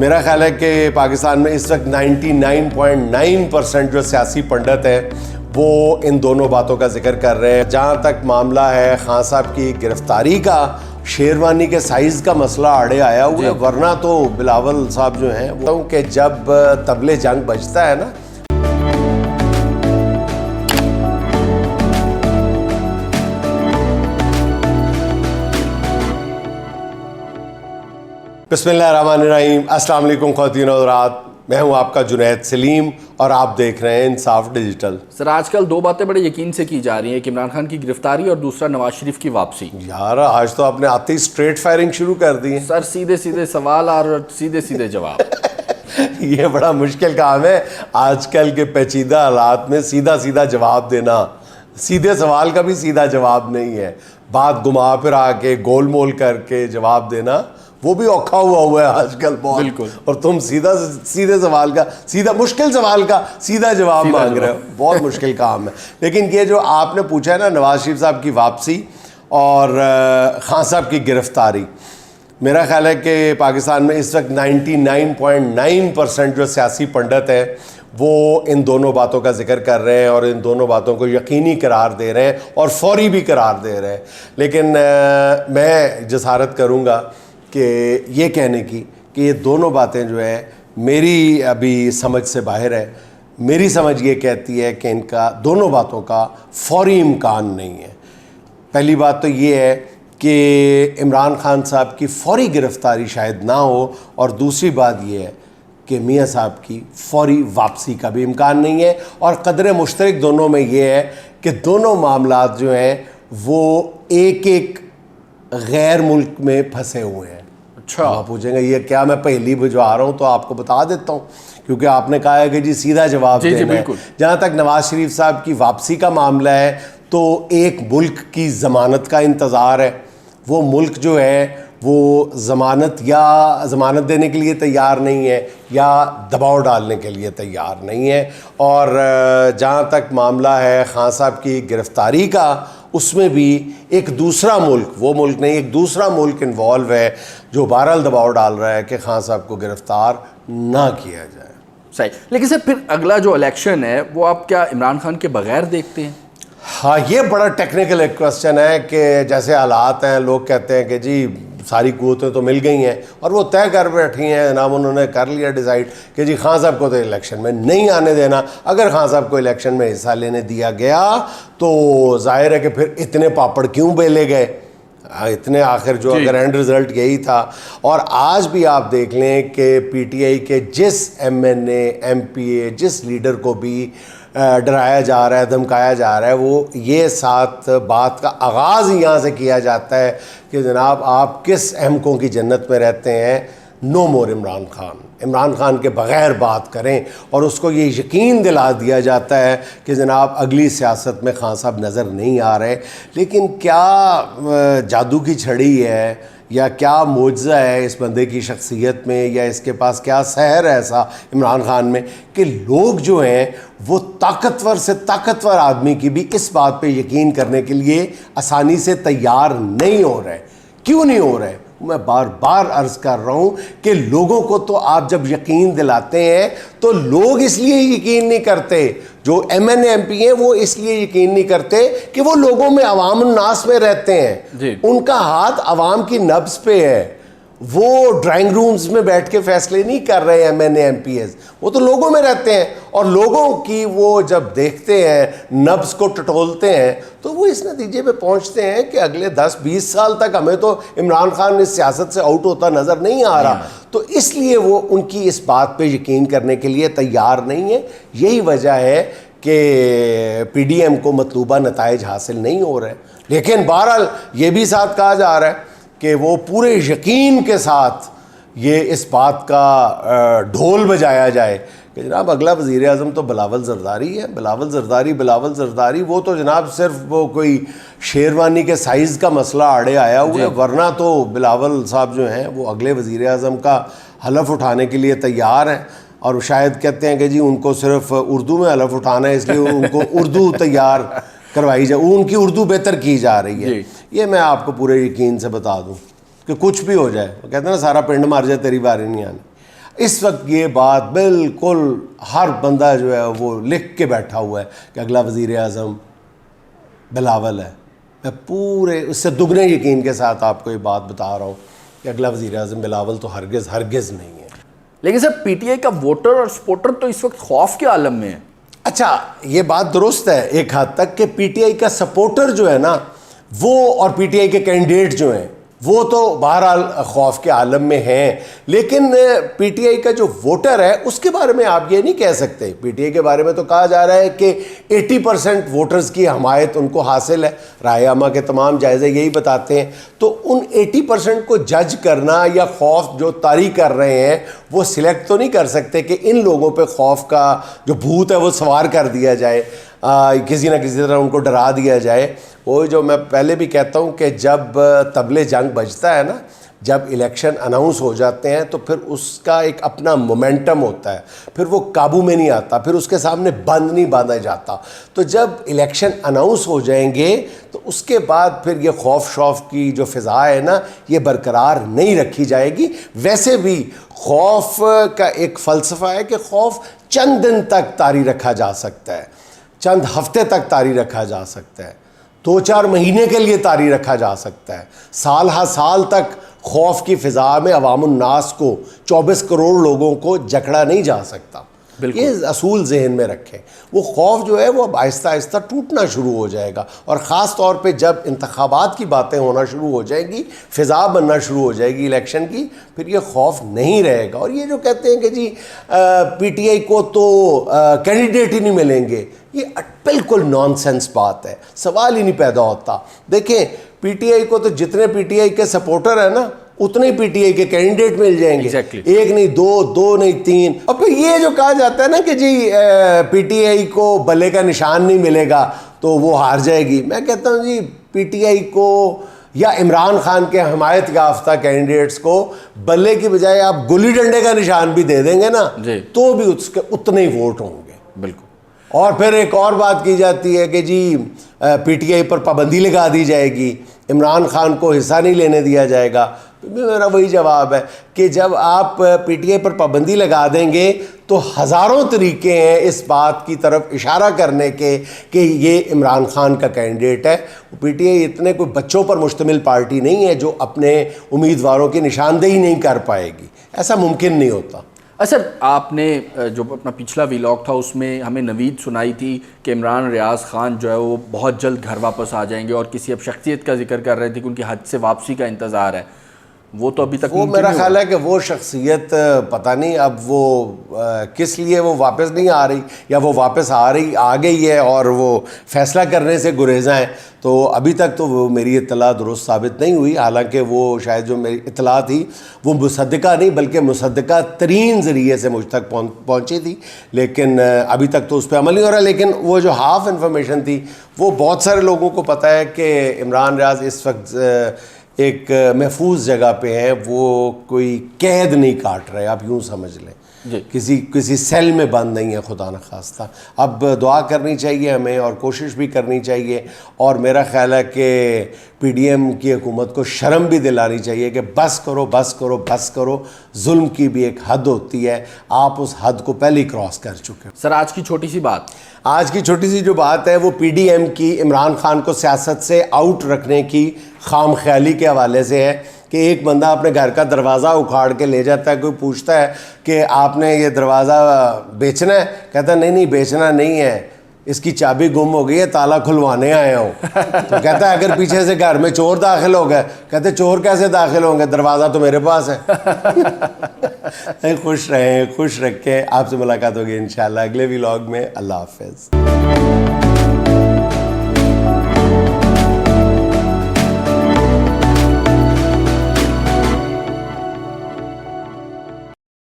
میرا خیال ہے کہ پاکستان میں اس وقت 99.9% جو سیاسی پنڈت ہیں وہ ان دونوں باتوں کا ذکر کر رہے ہیں. جہاں تک معاملہ ہے خان صاحب کی گرفتاری کا، شیروانی کے سائز کا مسئلہ آڑے آیا ہوا ہے، ورنہ تو بلاول صاحب جو ہیں وہ کہ جب طبلِ جنگ بجتا ہے نا. بسم اللہ الرحمن الرحیم. السلام علیکم خواتین و حضرات، میں ہوں آپ کا جنید سلیم اور آپ دیکھ رہے ہیں انصاف ڈیجیٹل. سر آج کل دو باتیں بڑے یقین سے کی جا رہی ہیں کہ عمران خان کی گرفتاری اور دوسرا نواز شریف کی واپسی. یار آج تو آپ نے آتے ہی اسٹریٹ فائرنگ شروع کر دی ہے. سر سیدھے سیدھے سوال اور سیدھے سیدھے جواب. یہ بڑا مشکل کام ہے آج کل کے پیچیدہ حالات میں سیدھا سیدھا جواب دینا. سیدھے سوال کا بھی سیدھا جواب نہیں ہے، بات گھما پھرا کے گول مول کر کے جواب دینا وہ بھی اوکھا ہوا ہے آج کل بہت. بالکل. اور تم سیدھے سوال کا سیدھا مشکل سوال کا سیدھا جواب مانگ رہے ہو، بہت مشکل کام ہے. لیکن یہ جو آپ نے پوچھا ہے نا نواز شریف صاحب کی واپسی اور خان صاحب کی گرفتاری، میرا خیال ہے کہ پاکستان میں اس وقت 99.9% جو سیاسی پنڈت ہیں وہ ان دونوں باتوں کا ذکر کر رہے ہیں اور ان دونوں باتوں کو یقینی قرار دے رہے ہیں اور فوری بھی قرار دے رہے ہیں. لیکن میں جسارت کروں گا کہ یہ کہنے کی کہ یہ دونوں باتیں جو ہے میری ابھی سمجھ سے باہر ہے. میری سمجھ یہ کہتی ہے کہ ان کا دونوں باتوں کا فوری امکان نہیں ہے. پہلی بات تو یہ ہے کہ عمران خان صاحب کی فوری گرفتاری شاید نہ ہو، اور دوسری بات یہ ہے کہ میاں صاحب کی فوری واپسی کا بھی امکان نہیں ہے. اور قدر مشترک دونوں میں یہ ہے کہ دونوں معاملات جو ہیں وہ ایک ایک غیر ملک میں پھنسے ہوئے ہیں. اچھا، آپ پوچھیں گے یہ کیا، میں پہلی بجوا رہا ہوں تو آپ کو بتا دیتا ہوں کیونکہ آپ نے کہا ہے کہ جی سیدھا جواب دینا ہے. جہاں تک نواز شریف صاحب کی واپسی کا معاملہ ہے تو ایک ملک کی ضمانت کا انتظار ہے. وہ ملک جو ہے وہ ضمانت دینے کے لیے تیار نہیں ہے یا دباؤ ڈالنے کے لیے تیار نہیں ہے. اور جہاں تک معاملہ ہے خان صاحب کی گرفتاری کا، اس میں بھی ایک دوسرا ملک، وہ ملک نہیں ایک دوسرا ملک انوالو ہے جو بہرحال دباؤ ڈال رہا ہے کہ خان صاحب کو گرفتار نہ کیا جائے. صحیح. لیکن سر پھر اگلا جو الیکشن ہے وہ آپ کیا عمران خان کے بغیر دیکھتے ہیں؟ ہاں یہ بڑا ٹیکنیکل ایک کوسچن ہے کہ جیسے حالات ہیں لوگ کہتے ہیں کہ جی ساری قوتیں تو مل گئی ہیں اور وہ طے کر بیٹھی ہیں جناب، انہوں نے کر لیا ڈیسائیڈ کہ جی خان صاحب کو تو الیکشن میں نہیں آنے دینا. اگر خان صاحب کو الیکشن میں حصہ لینے دیا گیا تو ظاہر ہے کہ پھر اتنے پاپڑ کیوں بیلے گئے اتنے، آخر جو اگر اینڈ رزلٹ یہی تھا. اور آج بھی آپ دیکھ لیں کہ پی ٹی آئی کے جس M N A M P A جس لیڈر کو بھی ڈرایا جا رہا ہے دھمکایا جا رہا ہے، وہ یہ ساتھ بات کا آغاز یہاں سے کیا جاتا ہے کہ جناب آپ کس احمقوں کی جنت میں رہتے ہیں، نو مور عمران خان. عمران خان کے بغیر بات کریں، اور اس کو یہ یقین دلا دیا جاتا ہے کہ جناب اگلی سیاست میں خان صاحب نظر نہیں آ رہے. لیکن کیا جادو کی چھڑی ہے یا کیا معجزہ ہے اس بندے کی شخصیت میں، یا اس کے پاس کیا سحر ہے ایسا عمران خان میں کہ لوگ جو ہیں وہ طاقتور سے طاقتور آدمی کی بھی اس بات پہ یقین کرنے کے لیے آسانی سے تیار نہیں ہو رہے. کیوں نہیں ہو رہے؟ میں بار بار عرض کر رہا ہوں کہ لوگوں کو تو آپ جب یقین دلاتے ہیں تو لوگ اس لیے یقین نہیں کرتے، جو M N A M P ہیں وہ اس لیے یقین نہیں کرتے کہ وہ لوگوں میں عوام الناس میں رہتے ہیں. ان کا ہاتھ عوام کی نبض پہ ہے. وہ ڈرائنگ رومز میں بیٹھ کے فیصلے نہیں کر رہے M N A M P A's, وہ تو لوگوں میں رہتے ہیں. اور لوگوں کی وہ جب دیکھتے ہیں نبض کو ٹٹولتے ہیں تو وہ اس نتیجے پہ پہنچتے ہیں کہ اگلے 10-20 سال تک ہمیں تو عمران خان اس سیاست سے آؤٹ ہوتا نظر نہیں آ رہا. تو اس لیے وہ ان کی اس بات پہ یقین کرنے کے لیے تیار نہیں ہے. یہی وجہ ہے کہ پی ڈی ایم کو مطلوبہ نتائج حاصل نہیں ہو رہے. لیکن بہرحال یہ بھی ساتھ کہا جا رہا ہے کہ وہ پورے یقین کے ساتھ یہ اس بات کا ڈھول بجایا جائے کہ جناب اگلا وزیر اعظم تو بلاول زرداری ہے. بلاول زرداری وہ تو جناب صرف وہ کوئی شیروانی کے سائز کا مسئلہ آڑے آیا ہوا ہے، ورنہ تو بلاول صاحب جو ہیں وہ اگلے وزیر اعظم کا حلف اٹھانے کے لیے تیار ہیں. اور شاید کہتے ہیں کہ جی ان کو صرف اردو میں حلف اٹھانا ہے، اس لیے ان کو اردو تیار کروائی جائے، ان کی اردو بہتر کی جا رہی ہے. یہ میں آپ کو پورے یقین سے بتا دوں کہ کچھ بھی ہو جائے، وہ کہتے ہیں نا سارا پنڈ مار جائے تیری باری نہیں آنی. اس وقت یہ بات بالکل ہر بندہ جو ہے وہ لکھ کے بیٹھا ہوا ہے کہ اگلا وزیر اعظم بلاول ہے. میں پورے اس سے دگنے یقین کے ساتھ آپ کو یہ بات بتا رہا ہوں کہ اگلا وزیر اعظم بلاول تو ہرگز نہیں ہے. لیکن سر پی ٹی آئی کا ووٹر اور سپورٹر تو اس وقت خوف کے عالم میں ہے. اچھا یہ بات درست ہے ایک حد تک کہ پی ٹی آئی کا سپورٹر جو ہے نا وہ اور پی ٹی آئی کے کینڈیڈیٹ جو ہیں وہ تو بہرحال خوف کے عالم میں ہیں, لیکن پی ٹی آئی کا جو ووٹر ہے اس کے بارے میں آپ یہ نہیں کہہ سکتے. پی ٹی آئی کے بارے میں تو کہا جا رہا ہے کہ 80% ووٹرز کی حمایت ان کو حاصل ہے, رائے عامہ کے تمام جائزے یہی بتاتے ہیں. تو ان 80% کو جج کرنا یا خوف جو طاری کر رہے ہیں وہ سلیکٹ تو نہیں کر سکتے کہ ان لوگوں پہ خوف کا جو بھوت ہے وہ سوار کر دیا جائے, کسی نہ کسی طرح ان کو ڈرا دیا جائے. وہ جو میں پہلے بھی کہتا ہوں کہ جب طبلِ جنگ بجتا ہے نا, جب الیکشن اناؤنس ہو جاتے ہیں تو پھر اس کا ایک اپنا مومنٹم ہوتا ہے, پھر وہ قابو میں نہیں آتا, پھر اس کے سامنے بند نہیں باندھا جاتا. تو جب الیکشن اناؤنس ہو جائیں گے تو اس کے بعد پھر یہ خوف شوف کی جو فضا ہے نا یہ برقرار نہیں رکھی جائے گی. ویسے بھی خوف کا ایک فلسفہ ہے کہ خوف چند دن تک طاری رکھا جا سکتا ہے, چند ہفتے تک طاری رکھا جا سکتا ہے, 2-4 مہینے کے لیے طاری رکھا جا سکتا ہے, سال ہر سال تک خوف کی فضا میں عوام الناس کو 24 کروڑ لوگوں کو جکڑا نہیں جا سکتا. یہ اصول ذہن میں رکھیں. وہ خوف جو ہے وہ اب آہستہ آہستہ ٹوٹنا شروع ہو جائے گا, اور خاص طور پہ جب انتخابات کی باتیں ہونا شروع ہو جائیں گی, فضا بننا شروع ہو جائے گی الیکشن کی, پھر یہ خوف نہیں رہے گا. اور یہ جو کہتے ہیں کہ جی پی ٹی آئی کو تو کینڈیڈیٹ ہی نہیں ملیں گے, یہ بالکل نان سینس بات ہے, سوال ہی نہیں پیدا ہوتا. دیکھیں پی ٹی آئی کو تو جتنے پی ٹی آئی کے سپورٹر ہیں نا اتنے ہی پی ٹی آئی کے کینڈیڈیٹ مل جائیں گے, ایک نہیں دو نہیں 3. اور پھر یہ جو کہا جاتا ہے نا کہ جی پی ٹی آئی کو بلے کا نشان نہیں ملے گا تو وہ ہار جائے گی, میں کہتا ہوں جی پی ٹی آئی کو یا عمران خان کے حمایت یافتہ کینڈیڈیٹس کو بلے کی بجائے آپ گلی ڈنڈے کا نشان بھی دے دیں گے نا تو بھی اس کے اتنے ہی ووٹ ہوں گے. بالکل. اور پھر ایک اور بات کی جاتی ہے کہ جی پی ٹی آئی پر پابندی لگا دی جائے گی, عمران خان کو حصہ نہیں لینے دیا جائے گا. میرا وہی جواب ہے کہ جب آپ پی ٹی آئی پر پابندی لگا دیں گے تو ہزاروں طریقے ہیں اس بات کی طرف اشارہ کرنے کے کہ یہ عمران خان کا کینڈیڈیٹ ہے. پی ٹی آئی اتنے کوئی بچوں پر مشتمل پارٹی نہیں ہے جو اپنے امیدواروں کی نشاندہی نہیں کر پائے گی, ایسا ممکن نہیں ہوتا. سر آپ نے جو اپنا پچھلا ویلاگ تھا اس میں ہمیں نوید سنائی تھی کہ عمران ریاض خان جو ہے وہ بہت جلد گھر واپس آ جائیں گے, اور کسی اب شخصیت کا ذکر کر رہے تھے کہ ان کی حج سے واپسی کا انتظار ہے. وہ تو ابھی تک وہ میرا خیال ہے کہ وہ شخصیت پتہ نہیں اب وہ کس لیے وہ واپس نہیں آ رہی, یا وہ واپس آ گئی ہے اور وہ فیصلہ کرنے سے گریزاں ہیں. تو ابھی تک تو وہ میری اطلاع درست ثابت نہیں ہوئی, حالانکہ وہ شاید جو میری اطلاع تھی وہ مصدقہ نہیں بلکہ مصدقہ ترین ذریعے سے مجھ تک پہنچی تھی, لیکن ابھی تک تو اس پہ عمل نہیں ہو رہا. لیکن وہ جو ہاف انفارمیشن تھی وہ بہت سارے لوگوں کو پتہ ہے کہ عمران ریاض اس وقت ایک محفوظ جگہ پہ ہیں, وہ کوئی قید نہیں کاٹ رہے, آپ یوں سمجھ لیں کسی سیل میں بند نہیں ہے خدا نخواستہ. اب دعا کرنی چاہیے ہمیں اور کوشش بھی کرنی چاہیے, اور میرا خیال ہے کہ پی ڈی ایم کی حکومت کو شرم بھی دلانی چاہیے کہ بس کرو. ظلم کی بھی ایک حد ہوتی ہے, آپ اس حد کو پہلے ہی کراس کر چکے. سر آج کی چھوٹی سی جو بات ہے وہ پی ڈی ایم کی عمران خان کو سیاست سے آؤٹ رکھنے کی خام خیالی کے حوالے سے ہے کہ ایک بندہ اپنے گھر کا دروازہ اکھاڑ کے لے جاتا ہے, کوئی پوچھتا ہے کہ آپ نے یہ دروازہ بیچنا ہے, کہتا ہے نہیں بیچنا نہیں ہے, اس کی چابی گم ہو گئی ہے, تالا کھلوانے آیا ہوں. تو کہتا ہے اگر پیچھے سے گھر میں چور داخل ہو گئے, کہتے چور کیسے داخل ہوں گے, دروازہ تو میرے پاس ہے. خوش رہیں, خوش رکھیں. آپ سے ملاقات ہوگی انشاءاللہ اگلے ویلاگ میں. اللہ حافظ.